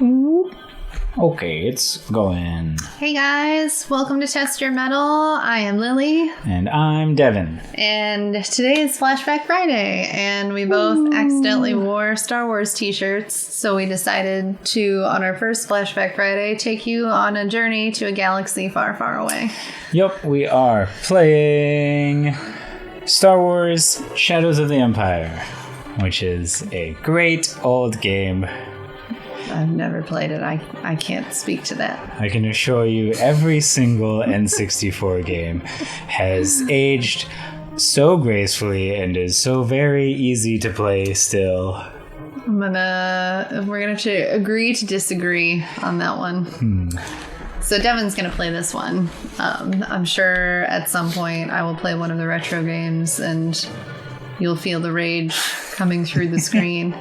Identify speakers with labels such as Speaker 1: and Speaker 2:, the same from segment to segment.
Speaker 1: Okay, it's going.
Speaker 2: Hey guys, welcome to Test Your Metal. I am Lily.
Speaker 1: And I'm Devin.
Speaker 2: And today is Flashback Friday, and we both accidentally wore Star Wars t-shirts, so we decided to, on our first Flashback Friday, take you on a journey to a galaxy far, far away.
Speaker 1: Yep, we are playing Star Wars Shadows of the Empire, which is a great old game.
Speaker 2: I've never played it. I can't speak to that.
Speaker 1: I can assure you every single N64 game has aged so gracefully and is so very easy to play still.
Speaker 2: We're gonna have to agree to disagree on that one. So Devin's gonna play this one. I'm sure at some point I will play one of the retro games and you'll feel the rage coming through the screen.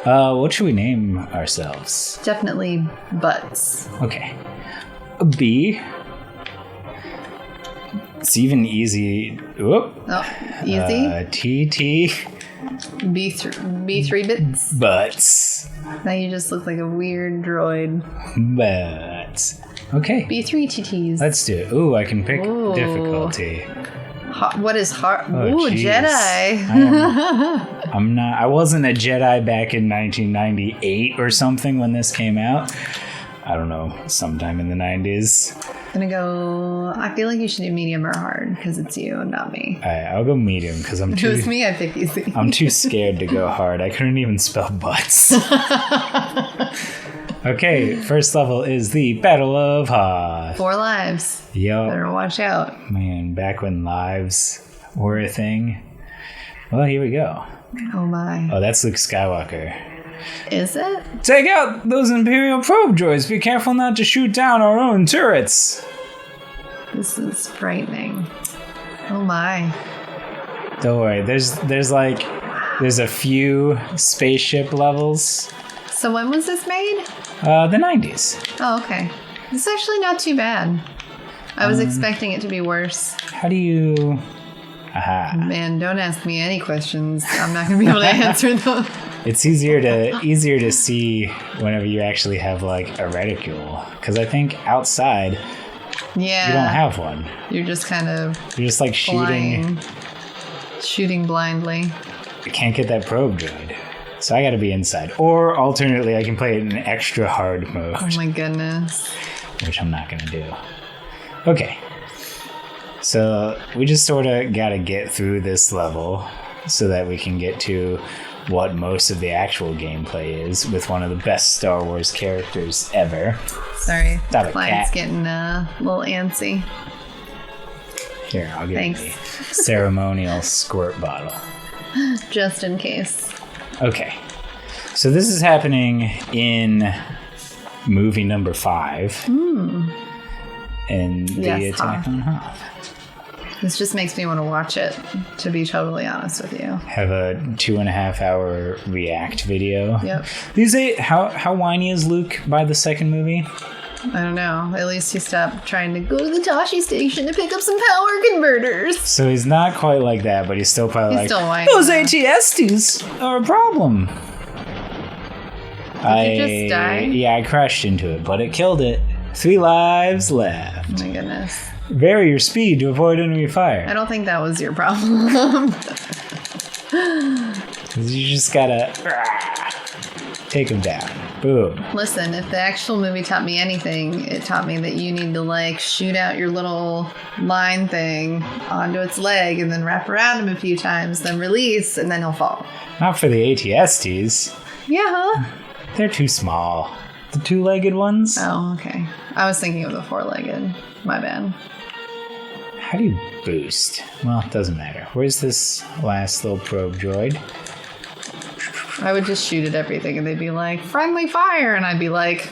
Speaker 1: What should we name ourselves?
Speaker 2: Definitely Butts.
Speaker 1: Okay. B. It's even easy. Whoop.
Speaker 2: Oh, easy.
Speaker 1: TT.
Speaker 2: B3 bits.
Speaker 1: Butts.
Speaker 2: Now you just look like a weird droid.
Speaker 1: Butts. Okay.
Speaker 2: B3 TTs.
Speaker 1: Let's do it. Ooh, I can pick
Speaker 2: Ooh.
Speaker 1: difficulty.
Speaker 2: What is hard?
Speaker 1: Oh,
Speaker 2: ooh,
Speaker 1: geez.
Speaker 2: Jedi.
Speaker 1: I wasn't a Jedi back in 1998 or something when this came out. I don't know, sometime in the 90s.
Speaker 2: I feel like you should do medium or hard because it's you and not me.
Speaker 1: Alright, I'll go medium because
Speaker 2: If it was me, I'd pick easy.
Speaker 1: I'm too scared to go hard. I couldn't even spell butts. Okay, first level is the Battle of Hoth.
Speaker 2: 4 lives.
Speaker 1: Yup.
Speaker 2: Better watch out.
Speaker 1: Man, back when lives were a thing. Well, here we go.
Speaker 2: Oh my.
Speaker 1: Oh, that's Luke Skywalker.
Speaker 2: Is it?
Speaker 1: Take out those Imperial probe droids. Be careful not to shoot down our own turrets.
Speaker 2: This is frightening. Oh my.
Speaker 1: Don't worry. There's a few spaceship levels.
Speaker 2: So when was this made?
Speaker 1: The 90s.
Speaker 2: Oh, okay. It's actually not too bad. I was expecting it to be worse.
Speaker 1: How do you... Aha.
Speaker 2: Man, don't ask me any questions. I'm not going to be able to answer them.
Speaker 1: It's easier to see whenever you actually have like a reticule. Because I think outside
Speaker 2: Yeah.
Speaker 1: you don't have one.
Speaker 2: You're just kind of
Speaker 1: You're just like
Speaker 2: shooting blindly.
Speaker 1: I can't get that probe droid. So I gotta be inside. Or alternately, I can play it in extra hard mode.
Speaker 2: Oh my goodness.
Speaker 1: Which I'm not gonna do. Okay. So we just sort of gotta get through this level so that we can get to what most of the actual gameplay is with one of the best Star Wars characters ever.
Speaker 2: Sorry.
Speaker 1: Stop it,
Speaker 2: Client's
Speaker 1: cat.
Speaker 2: getting a little antsy.
Speaker 1: Here, I'll give
Speaker 2: Thanks.
Speaker 1: you the ceremonial squirt bottle.
Speaker 2: Just in case.
Speaker 1: Okay. So this is happening in movie number 5. In the
Speaker 2: Yes,
Speaker 1: Attack on Hoth.
Speaker 2: This just makes me want to watch it, to be totally honest with you.
Speaker 1: Have a 2.5 hour react video.
Speaker 2: Yep.
Speaker 1: How whiny is Luke by the second movie?
Speaker 2: I don't know. At least he stopped trying to go to the Tashi station to pick up some power converters.
Speaker 1: So he's not quite like that, but he's still probably
Speaker 2: He's
Speaker 1: like,
Speaker 2: still whiny.
Speaker 1: those ATSTs are a problem.
Speaker 2: Did you just die?
Speaker 1: Yeah, I crashed into it, but it killed it. 3 lives left.
Speaker 2: Oh my goodness.
Speaker 1: Vary your speed to avoid enemy fire.
Speaker 2: I don't think that was your problem.
Speaker 1: You just gotta take him down. Boom.
Speaker 2: Listen, if the actual movie taught me anything, it taught me that you need to like shoot out your little line thing onto its leg and then wrap around him a few times, then release, and then he'll fall.
Speaker 1: Not for the ATSTs.
Speaker 2: Yeah.
Speaker 1: They're too small. The 2-legged ones?
Speaker 2: Oh, okay. I was thinking of the 4-legged. My bad.
Speaker 1: How do you boost? Well, it doesn't matter. Where's this last little probe droid?
Speaker 2: I would just shoot at everything and they'd be like, friendly fire! And I'd be like,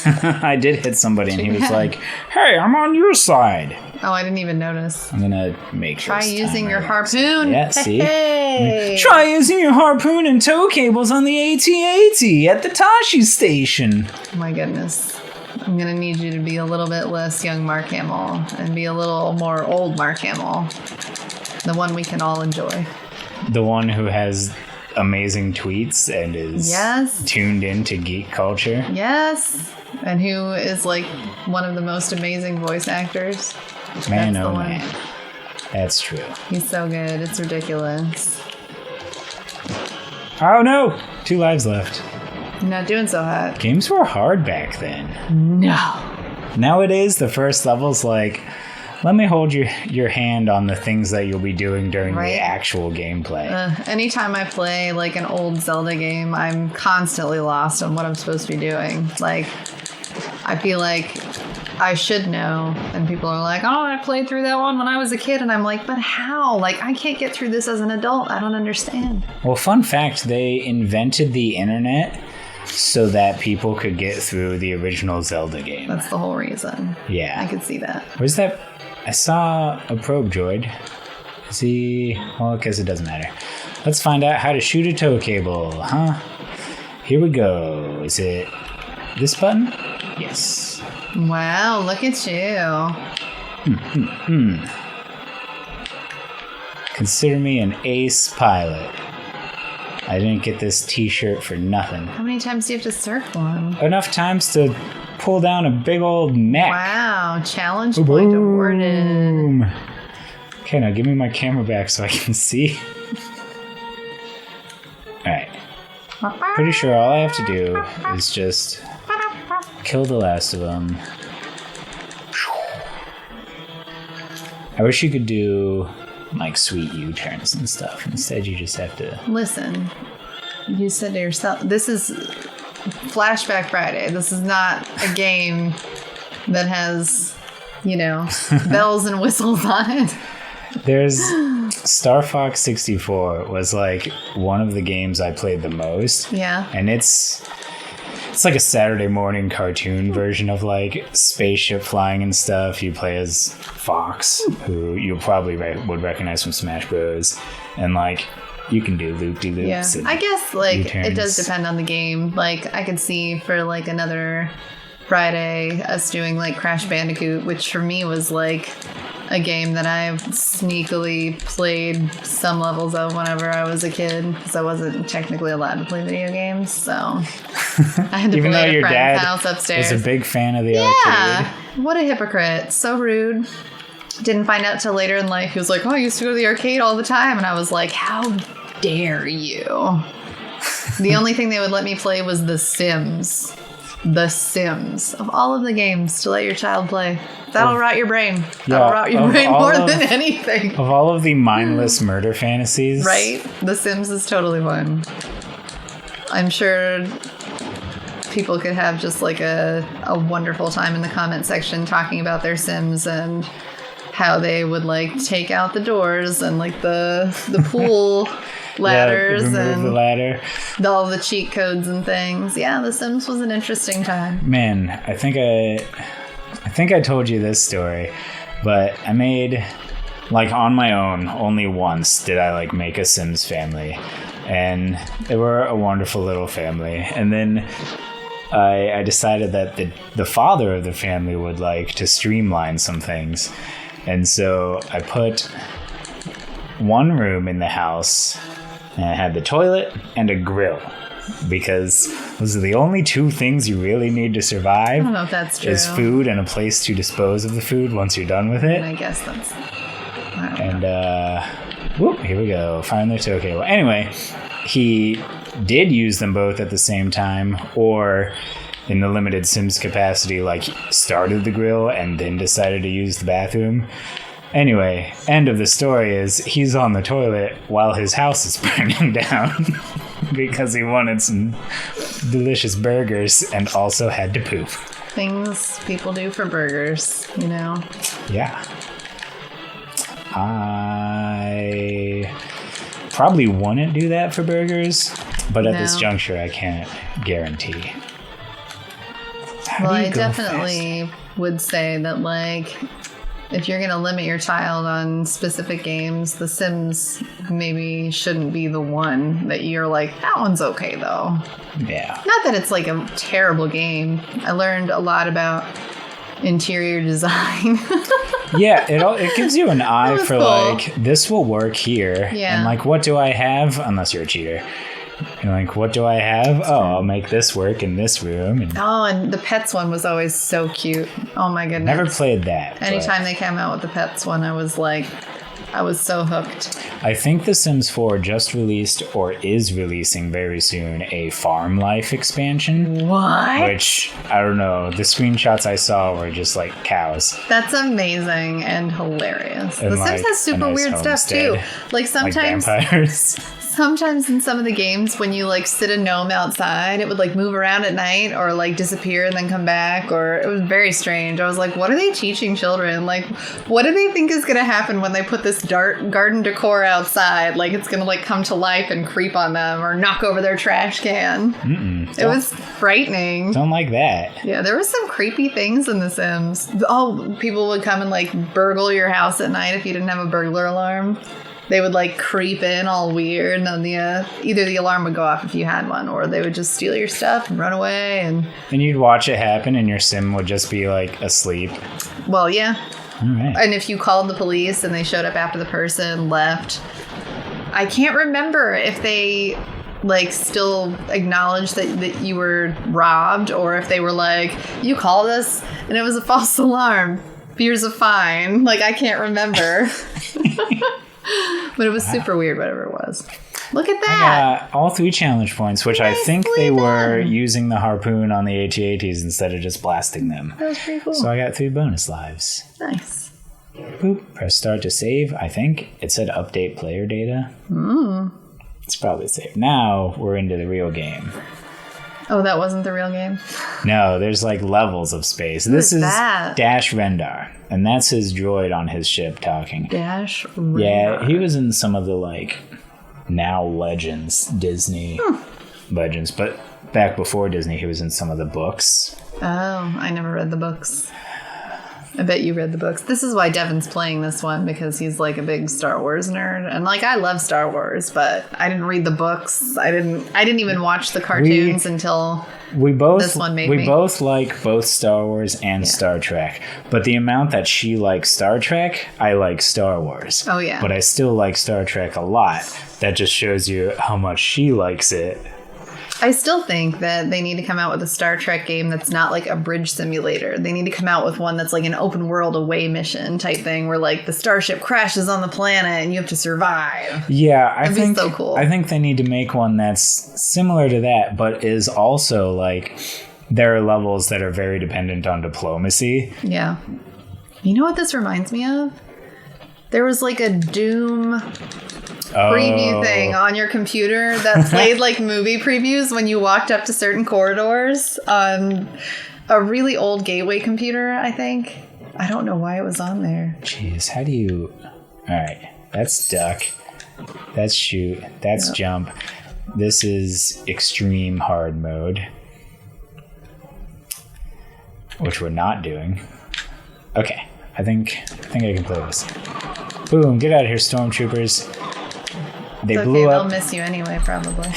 Speaker 1: I did hit somebody and he was like, hey, I'm on your side.
Speaker 2: oh, I didn't even notice.
Speaker 1: I'm gonna make sure.
Speaker 2: Try using your harpoon.
Speaker 1: Yeah, see?
Speaker 2: Hey!
Speaker 1: Try using your harpoon and tow cables on the AT-AT at the Tashi station.
Speaker 2: Oh my goodness. I'm gonna need you to be a little bit less young Mark Hamill and be a little more old Mark Hamill. The one we can all enjoy.
Speaker 1: The one who has amazing tweets and is
Speaker 2: Yes.
Speaker 1: tuned into geek culture.
Speaker 2: Yes. And who is like one of the most amazing voice actors.
Speaker 1: Man,
Speaker 2: That's the
Speaker 1: oh
Speaker 2: one.
Speaker 1: man. That's true.
Speaker 2: He's so good. It's ridiculous.
Speaker 1: Oh no! 2 lives left.
Speaker 2: You're not doing so hot.
Speaker 1: Games were hard back then.
Speaker 2: No.
Speaker 1: Nowadays, the first level's like, let me hold your hand on the things that you'll be doing during
Speaker 2: Right.
Speaker 1: the actual gameplay.
Speaker 2: Anytime I play like an old Zelda game, I'm constantly lost on what I'm supposed to be doing. Like, I feel like I should know. And people are like, oh, I played through that one when I was a kid. And I'm like, but how? Like, I can't get through this as an adult. I don't understand.
Speaker 1: Well, fun fact, they invented the internet so that people could get through the original Zelda game.
Speaker 2: That's the whole reason.
Speaker 1: Yeah.
Speaker 2: I could see that.
Speaker 1: Where's that? I saw a probe droid. Is he... Well, because it doesn't matter. Let's find out how to shoot a tow cable, huh? Here we go. Is it this button? Yes.
Speaker 2: Wow, look at you.
Speaker 1: Consider me an ace pilot. I didn't get this t-shirt for nothing.
Speaker 2: How many times do you have to surf one?
Speaker 1: Enough times to pull down a big old mech.
Speaker 2: Wow, challenge point awarded.
Speaker 1: Boom. Okay, now give me my camera back so I can see. Alright. Pretty sure all I have to do is just kill the last of them. I wish you could do like sweet U-turns and stuff. Instead, you just have to...
Speaker 2: Listen, you said to yourself, this is Flashback Friday. This is not a game that has, you know, bells and whistles on it.
Speaker 1: There's Star Fox 64 was like one of the games I played the most.
Speaker 2: Yeah.
Speaker 1: And it's like a Saturday morning cartoon version of like spaceship flying and stuff. You play as Fox, who you probably would recognize from Smash Bros. And like you can do loop-de-loops.
Speaker 2: Yeah. I guess like
Speaker 1: U-turns.
Speaker 2: it does depend on the game. Like I could see for like another Friday us doing like Crash Bandicoot, which for me was like a game that I sneakily played some levels of whenever I was a kid because I wasn't technically allowed to play video games, so I had to
Speaker 1: Even
Speaker 2: play
Speaker 1: though
Speaker 2: at a
Speaker 1: your
Speaker 2: friend's
Speaker 1: dad
Speaker 2: house upstairs.
Speaker 1: is a big fan of the
Speaker 2: Yeah,
Speaker 1: arcade.
Speaker 2: what a hypocrite! So rude. Didn't find out till later in life. He was like, "Oh, I used to go to the arcade all the time," and I was like, "How dare you?" The only thing they would let me play was The Sims. The Sims. Of all of the games to let your child play. That'll rot your brain. That'll rot your brain more than anything.
Speaker 1: Of all of the mindless murder fantasies.
Speaker 2: Right? The Sims is totally one. I'm sure people could have just like a wonderful time in the comment section talking about their Sims and how they would like take out the doors and like the pool ladders
Speaker 1: remove
Speaker 2: and
Speaker 1: the ladder.
Speaker 2: all the cheat codes and things. Yeah, The Sims was an interesting time.
Speaker 1: Man, I think I told you this story, but I made, like on my own, only once did I like make a Sims family, and they were a wonderful little family. And then I decided that the father of the family would like to streamline some things, and so I put one room in the house, and it had the toilet and a grill. Because those are the only two things you really need to survive.
Speaker 2: I don't know if that's true.
Speaker 1: Is food and a place to dispose of the food once you're done with it.
Speaker 2: I guess that's... I don't know.
Speaker 1: And, whoop, here we go. Find the tow cable. Anyway, he did use them both at the same time, or in the limited Sims capacity, like started the grill and then decided to use the bathroom. Anyway, end of the story is he's on the toilet while his house is burning down. Because he wanted some delicious burgers and also had to poop.
Speaker 2: Things people do for burgers, you know?
Speaker 1: Yeah. I probably wouldn't do that for burgers, but at this
Speaker 2: No.
Speaker 1: juncture, I can't guarantee. How
Speaker 2: Well,
Speaker 1: do you
Speaker 2: I
Speaker 1: go
Speaker 2: definitely would say that, like, if you're going to limit your child on specific games, The Sims maybe shouldn't be the one that you're like, that one's okay, though.
Speaker 1: fast? Yeah.
Speaker 2: Not that it's like a terrible game. I learned a lot about interior design.
Speaker 1: Yeah, it gives you an eye
Speaker 2: was
Speaker 1: for
Speaker 2: cool.
Speaker 1: like, this will work here.
Speaker 2: Yeah.
Speaker 1: And like, what do I have? Unless you're a cheater. You're like, what do I have? I'll make this work in this room. And
Speaker 2: Oh, and the Pets one was always so cute. Oh my goodness.
Speaker 1: never played that. but
Speaker 2: Anytime they came out with the Pets one, I was so hooked.
Speaker 1: I think The Sims 4 just released or is releasing very soon a Farm Life expansion.
Speaker 2: What?
Speaker 1: Which, I don't know, the screenshots I saw were just like cows.
Speaker 2: That's amazing and hilarious.
Speaker 1: And
Speaker 2: The Sims
Speaker 1: like
Speaker 2: has super
Speaker 1: a nice
Speaker 2: weird stuff too.
Speaker 1: homestead.
Speaker 2: Like
Speaker 1: Like
Speaker 2: sometimes
Speaker 1: vampires.
Speaker 2: Sometimes in some of the games, when you like sit a gnome outside, it would like move around at night or like disappear and then come back, or it was very strange. I was like, what are they teaching children? Like, what do they think is going to happen when they put this garden decor outside? Like, it's going to like come to life and creep on them or knock over their trash can. It was frightening.
Speaker 1: Don't like that.
Speaker 2: Yeah, there were some creepy things in The Sims. Oh, people would come and like burgle your house at night if you didn't have a burglar alarm. They would like creep in all weird, and then either the alarm would go off if you had one, or they would just steal your stuff and run away. And
Speaker 1: you'd watch it happen, and your sim would just be like asleep.
Speaker 2: well, yeah.
Speaker 1: All right.
Speaker 2: And if you called the police and they showed up after the person left, I can't remember if they like still acknowledged that you were robbed, or if they were like, you called us and it was a false alarm. Here's a fine. Like, I can't remember. But it was super weird, whatever it was. Look at that.
Speaker 1: All 3 challenge points, which I think
Speaker 2: Nicely
Speaker 1: they were
Speaker 2: done.
Speaker 1: using the harpoon on the AT-ATs instead of just blasting them.
Speaker 2: That was pretty cool.
Speaker 1: So I got 3 bonus lives.
Speaker 2: Nice.
Speaker 1: Boop. Press start to save. I think it said update player data. It's probably saved. Now we're into the real game.
Speaker 2: Oh, that wasn't the real game?
Speaker 1: No, there's like levels of space. This
Speaker 2: is
Speaker 1: is
Speaker 2: that?
Speaker 1: Dash Rendar, and that's his droid on his ship talking.
Speaker 2: Dash
Speaker 1: Yeah, he was in some of the like now Legends, Disney Legends, but back before Disney, he was in some of the books.
Speaker 2: Oh, I never read the books. I bet you read the books. This is why Devin's playing this one, because he's like a big Star Wars nerd. And like, I love Star Wars, but I didn't read the books. I didn't even watch the cartoons until this one made
Speaker 1: we
Speaker 2: me.
Speaker 1: both like both Star Wars and Star Trek, but the amount that she likes Star Trek, I like Star Wars.
Speaker 2: Oh, yeah.
Speaker 1: But I still like Star Trek a lot. That just shows you how much she likes it.
Speaker 2: I still think that they need to come out with a Star Trek game that's not like a bridge simulator. They need to come out with one that's like an open world away mission type thing where like the starship crashes on the planet and you have to survive.
Speaker 1: Yeah,
Speaker 2: That'd be so cool.
Speaker 1: I think they need to make one that's similar to that, but is also like there are levels that are very dependent on diplomacy.
Speaker 2: Yeah. You know what this reminds me of? There was like a Doom preview thing on your computer that played like movie previews when you walked up to certain corridors on a really old Gateway computer, I think. I don't know why it was on there.
Speaker 1: Jeez, how do you... Alright, that's duck. That's shoot. That's jump. This is extreme hard mode. Which we're not doing. Okay, I think I can play this. Boom, get out of here, stormtroopers. They
Speaker 2: It's
Speaker 1: blew
Speaker 2: okay,
Speaker 1: up.
Speaker 2: they'll miss you anyway, probably.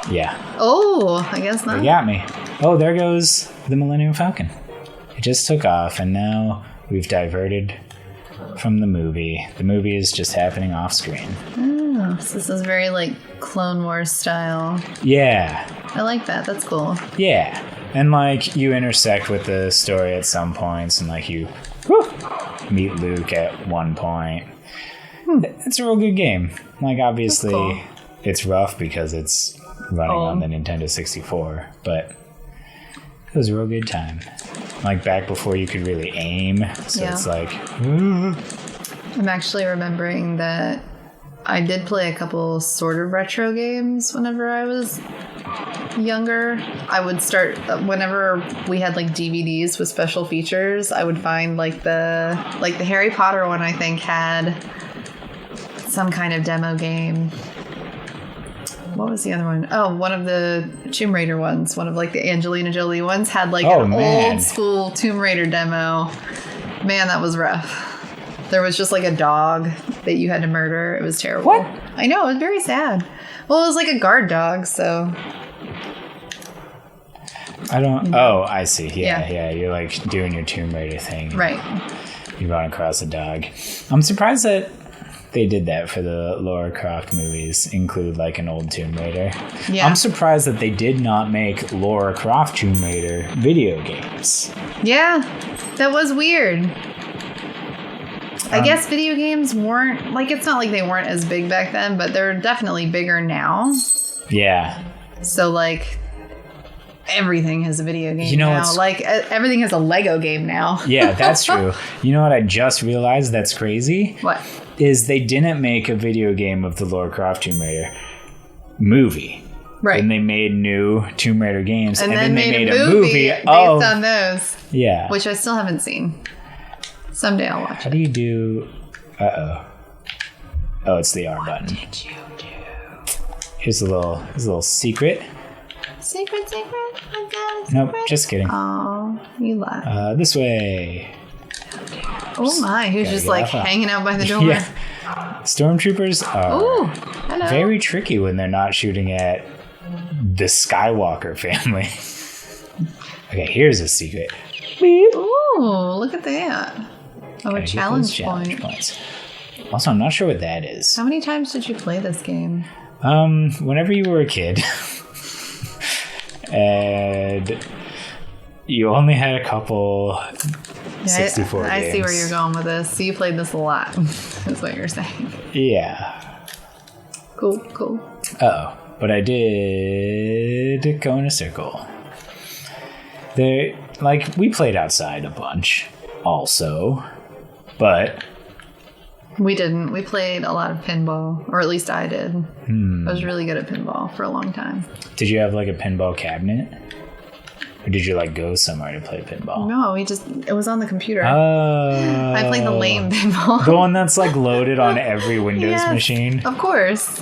Speaker 1: Yeah,
Speaker 2: Oh, I guess not.
Speaker 1: they got me. Oh, there goes the Millennium Falcon. It just took off, and now we've diverted from the movie. The movie is just happening off screen.
Speaker 2: Oh, so this is very like Clone Wars style.
Speaker 1: Yeah,
Speaker 2: I like that. That's cool.
Speaker 1: yeah. And like you intersect with the story at some points, and like you meet Luke at one point. It's a real good game. Like obviously,
Speaker 2: That's cool.
Speaker 1: it's rough because it's running on the Nintendo 64, but it was a real good time. Like back before you could really aim, so
Speaker 2: Yeah.
Speaker 1: it's like
Speaker 2: I'm actually remembering that I did play a couple sort of retro games whenever I was younger. I would start whenever we had like DVDs with special features. I would find like the Harry Potter one. I think had some kind of demo game. What was the other one? Oh, one of the Tomb Raider ones. One of like the Angelina Jolie ones had like an old school Tomb Raider demo. Man, that was rough. There was just like a dog that you had to murder. It was terrible.
Speaker 1: What?
Speaker 2: I know, it was very sad. Well, it was like a guard dog, so
Speaker 1: I don't. Oh, I see.
Speaker 2: Yeah.
Speaker 1: Yeah. You're like doing your Tomb Raider thing.
Speaker 2: right.
Speaker 1: You run across a dog. I'm surprised that they did that for the Lara Croft movies, include like an old Tomb Raider.
Speaker 2: Yeah.
Speaker 1: I'm surprised that they did not make Lara Croft Tomb Raider video games.
Speaker 2: Yeah, that was weird. I guess video games weren't, like, it's not like they weren't as big back then, but they're definitely bigger now.
Speaker 1: Yeah.
Speaker 2: So, like, everything has a video game
Speaker 1: You know,
Speaker 2: now.
Speaker 1: it's-
Speaker 2: Like, everything has a Lego game now.
Speaker 1: Yeah, that's true. You know what I just realized that's crazy?
Speaker 2: What?
Speaker 1: Is they didn't make a video game of the Lara Croft Tomb Raider movie.
Speaker 2: Right.
Speaker 1: And they made new Tomb Raider games.
Speaker 2: And
Speaker 1: And
Speaker 2: then
Speaker 1: they
Speaker 2: made
Speaker 1: made
Speaker 2: a movie based
Speaker 1: of...
Speaker 2: on those,
Speaker 1: Yeah.
Speaker 2: which I still haven't seen. Someday I'll watch
Speaker 1: How
Speaker 2: it.
Speaker 1: do you do... Uh-oh. Oh, it's the R button.
Speaker 2: Did you do?
Speaker 1: Here's a little secret.
Speaker 2: Secret? I got a
Speaker 1: Nope,
Speaker 2: secret?
Speaker 1: just kidding.
Speaker 2: Oh, you lied.
Speaker 1: This way.
Speaker 2: Oh my, who's
Speaker 1: gotta
Speaker 2: just
Speaker 1: get
Speaker 2: like
Speaker 1: off of-
Speaker 2: hanging out by the door?
Speaker 1: Yeah. Stormtroopers are
Speaker 2: Ooh, hello.
Speaker 1: very tricky when they're not shooting at the Skywalker family. Okay, here's a secret.
Speaker 2: Ooh, look at that. Oh,
Speaker 1: Gotta
Speaker 2: a
Speaker 1: get
Speaker 2: challenge
Speaker 1: those challenge
Speaker 2: point.
Speaker 1: points. Also, I'm not sure what that is.
Speaker 2: How many times did you play this game?
Speaker 1: Whenever you were a kid, and you only had a couple 64
Speaker 2: I
Speaker 1: games.
Speaker 2: see where you're going with this. So you played this a lot, is what you're saying.
Speaker 1: Yeah.
Speaker 2: Cool.
Speaker 1: Oh, but I did go in a circle. There, like, we played outside a bunch, also, but
Speaker 2: We didn't. We played a lot of pinball, or at least I did. I was really good at pinball for a long time.
Speaker 1: did you have like a pinball cabinet, or did you like go somewhere to play pinball?
Speaker 2: No, it was on the computer.
Speaker 1: Oh,
Speaker 2: I played the lame pinball.
Speaker 1: the one that's like loaded on every Windows
Speaker 2: Yes,
Speaker 1: machine.
Speaker 2: Of course.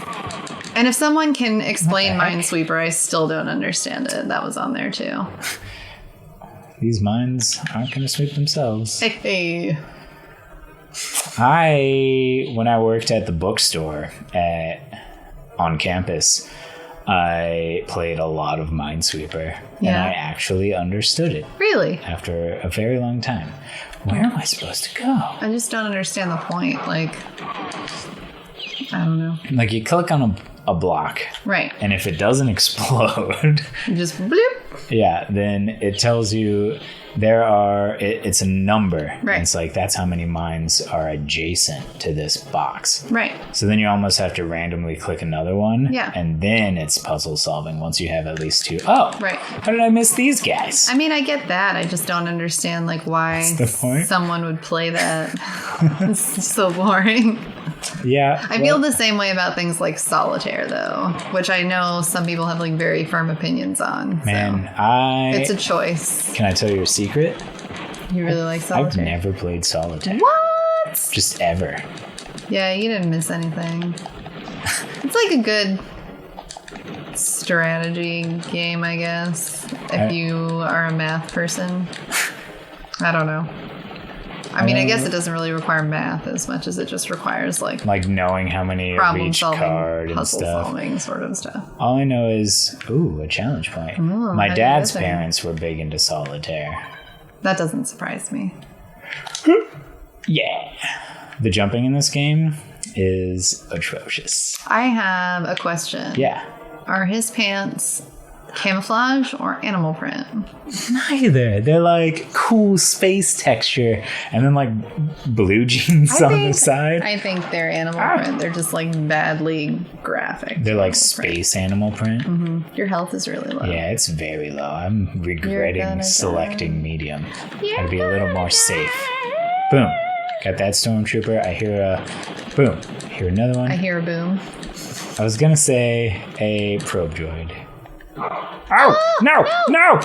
Speaker 2: And if someone can explain
Speaker 1: What the heck?
Speaker 2: Minesweeper, I still don't understand it. That was on there too.
Speaker 1: These mines aren't going to sweep themselves.
Speaker 2: Hey.
Speaker 1: When I worked at the bookstore on campus, I played a lot of Minesweeper, and
Speaker 2: Yeah.
Speaker 1: I actually understood it
Speaker 2: Really?
Speaker 1: after a very long time. Where am I supposed to go?
Speaker 2: I just don't understand the point. Like, I don't know.
Speaker 1: Like, you click on a block,
Speaker 2: Right.
Speaker 1: and if it doesn't explode,
Speaker 2: You just bloop.
Speaker 1: yeah, then it tells you it's a number.
Speaker 2: Right.
Speaker 1: And it's like, that's how many mines are adjacent to this box.
Speaker 2: Right.
Speaker 1: So then you almost have to randomly click another one.
Speaker 2: Yeah.
Speaker 1: And then it's puzzle solving once you have at least two. Oh,
Speaker 2: Right.
Speaker 1: How did I miss these guys?
Speaker 2: I mean, I get that. I just don't understand, like, why
Speaker 1: That's the point.
Speaker 2: someone would play that. It's so boring.
Speaker 1: Yeah.
Speaker 2: I feel the same way about things like solitaire, though, which I know some people have, like, very firm opinions on. So.
Speaker 1: Man,
Speaker 2: It's a choice.
Speaker 1: Can I tell you a secret?
Speaker 2: You really like
Speaker 1: I've
Speaker 2: solitaire?
Speaker 1: never played solitaire.
Speaker 2: What?
Speaker 1: Just ever.
Speaker 2: Yeah, you didn't miss anything. It's like a good strategy game, I guess, if you are a math person. I don't know. I mean, I guess it doesn't really require math as much as it just requires, like
Speaker 1: Knowing how many of
Speaker 2: problem
Speaker 1: each
Speaker 2: solving,
Speaker 1: card and
Speaker 2: puzzle
Speaker 1: stuff.
Speaker 2: solving sort of stuff.
Speaker 1: All I know is, a challenge point.
Speaker 2: Ooh,
Speaker 1: My
Speaker 2: how do you
Speaker 1: dad's
Speaker 2: get there?
Speaker 1: parents were big into solitaire.
Speaker 2: That doesn't surprise me.
Speaker 1: Yeah. The jumping in this game is atrocious.
Speaker 2: I have a question.
Speaker 1: Yeah.
Speaker 2: Are his pants camouflage or animal print?
Speaker 1: Neither. They're like cool space texture and then like blue jeans on the side.
Speaker 2: I think they're animal print. They're just like badly graphic.
Speaker 1: They're like
Speaker 2: animal print.
Speaker 1: space animal print.
Speaker 2: Your health is really low.
Speaker 1: Yeah, it's very low. I'm regretting
Speaker 2: gonna
Speaker 1: selecting medium. Gotta be a little more safe. Boom. Got that stormtrooper. I hear a boom. Hear another one.
Speaker 2: I hear a boom.
Speaker 1: I was gonna say a probe droid. Oh no! No!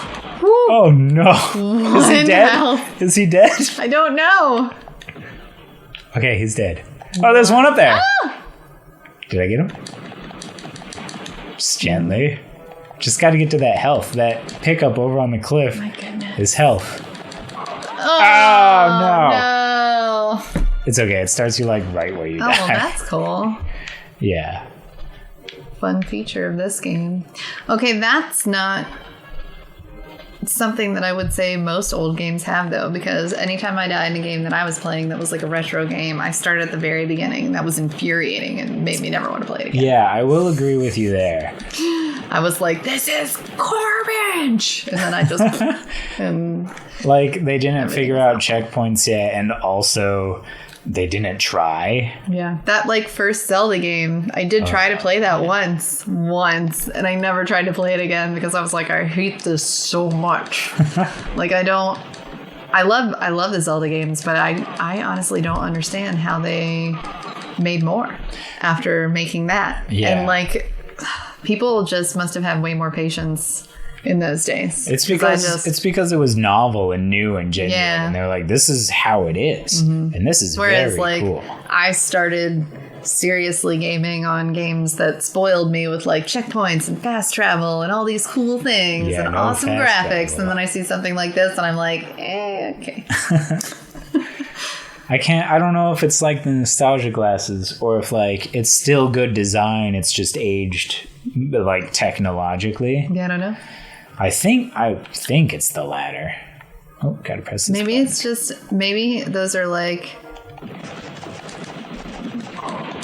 Speaker 1: Oh no! Is he
Speaker 2: One
Speaker 1: dead?
Speaker 2: health.
Speaker 1: Is he dead?
Speaker 2: I don't know.
Speaker 1: Okay, he's dead. Oh, there's one up there. Did I get him? Just gently. Just got to get to that health. That pickup over on the cliff
Speaker 2: My goodness.
Speaker 1: is health.
Speaker 2: Oh,
Speaker 1: no.
Speaker 2: no.
Speaker 1: It's okay. It starts you like right where you
Speaker 2: Oh,
Speaker 1: die.
Speaker 2: well, that's cool.
Speaker 1: Yeah.
Speaker 2: Fun feature of this game. Okay, that's not something that I would say most old games have, though, because anytime I died in a game that I was playing that was like a retro game, I started at the very beginning. That was infuriating and made me never want to play it again.
Speaker 1: Yeah, I will agree with you there.
Speaker 2: I was like, this is garbage! And then I just... and
Speaker 1: Like, they didn't figure out checkpoints yet, and also... they didn't try.
Speaker 2: Yeah. That, like, first Zelda game, I did try to play that once, and I never tried to play it again because I was like, I hate this so much. Like, I love the Zelda games, but I honestly don't understand how they made more after making that.
Speaker 1: Yeah.
Speaker 2: And, like, people just must have had way more patience in those days.
Speaker 1: It's because it was novel and new and genuine, and they're like, this is how it is, and this is
Speaker 2: Whereas,
Speaker 1: very cool.
Speaker 2: I started seriously gaming on games that spoiled me with like checkpoints and fast travel and all these cool things and awesome graphics, and then I see something like this and I'm like, okay.
Speaker 1: I don't know if it's like the nostalgia glasses or if like it's still good design, it's just aged like technologically.
Speaker 2: Yeah, I don't know.
Speaker 1: I think it's the latter. Oh, gotta press this
Speaker 2: Maybe
Speaker 1: button.
Speaker 2: it's just, maybe those are like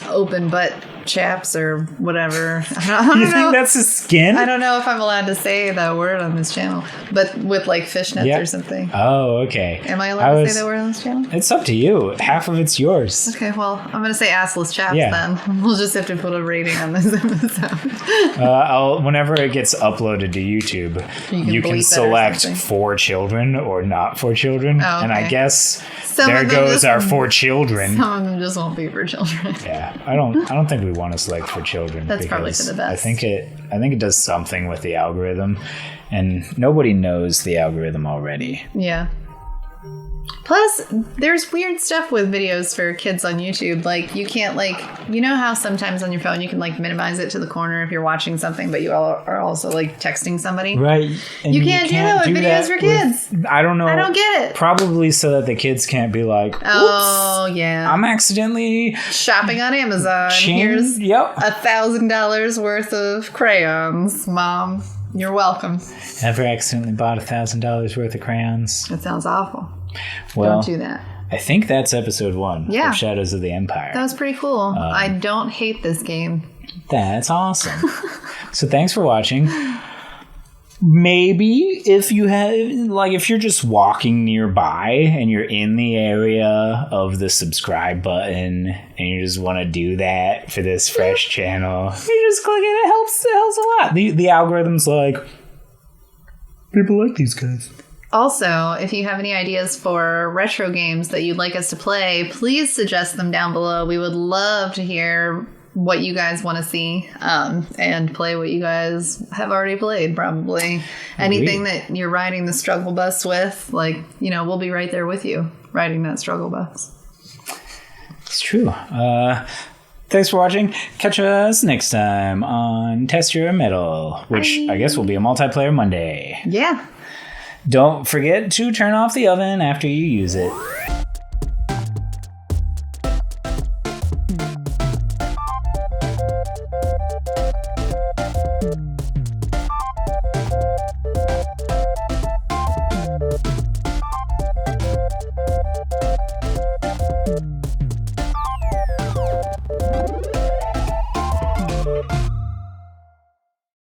Speaker 2: open butt chaps or whatever. I don't
Speaker 1: You
Speaker 2: know.
Speaker 1: think that's a skin?
Speaker 2: I don't know if I'm allowed to say that word on this channel, but with like fishnets or something.
Speaker 1: Oh, okay.
Speaker 2: Am I allowed to say that word on this channel?
Speaker 1: It's up to you. Half of it's yours.
Speaker 2: Okay, well, I'm going to say assless chaps then. We'll just have to put a rating on this episode.
Speaker 1: Whenever it gets uploaded to YouTube, you can select for children or not for children.
Speaker 2: Oh, okay.
Speaker 1: And I guess
Speaker 2: Some
Speaker 1: there
Speaker 2: of them
Speaker 1: goes our for children.
Speaker 2: Some of them just won't be for children.
Speaker 1: Yeah, I don't think we want to select for children.
Speaker 2: That's probably for the best.
Speaker 1: I think it does something with the algorithm, and nobody knows the algorithm already.
Speaker 2: Yeah. Plus, there's weird stuff with videos for kids on YouTube. Like, you can't, like, you know how sometimes on your phone you can, like, minimize it to the corner if you're watching something, but you are also, like, texting somebody?
Speaker 1: Right. And
Speaker 2: you can't do that with videos for kids.
Speaker 1: I don't know.
Speaker 2: I don't get it.
Speaker 1: Probably so that the kids can't be like, oops,
Speaker 2: oh, yeah.
Speaker 1: I'm accidentally
Speaker 2: shopping on Amazon. Here's $1,000 worth of crayons, Mom. You're welcome.
Speaker 1: Ever accidentally bought $1,000 worth of crayons?
Speaker 2: That sounds awful.
Speaker 1: Well,
Speaker 2: don't do that.
Speaker 1: I think that's episode 1
Speaker 2: of
Speaker 1: Shadows of the Empire.
Speaker 2: That was pretty cool. I don't hate this game.
Speaker 1: That's awesome. So thanks for watching. Maybe if you have, like, if you're just walking nearby and you're in the area of the subscribe button and you just want to do that for this fresh channel, you just click it. It helps a lot. The algorithm's like, people like these guys.
Speaker 2: Also, if you have any ideas for retro games that you'd like us to play, please suggest them down below. We would love to hear what you guys want to see and play what you guys have already played, probably. Anything that you're riding the struggle bus with, like, you know, we'll be right there with you riding that struggle bus.
Speaker 1: It's true. Thanks for watching. Catch us next time on Test Your Metal, which I guess will be a multiplayer Monday.
Speaker 2: Yeah.
Speaker 1: Don't forget to turn off the oven after you use it.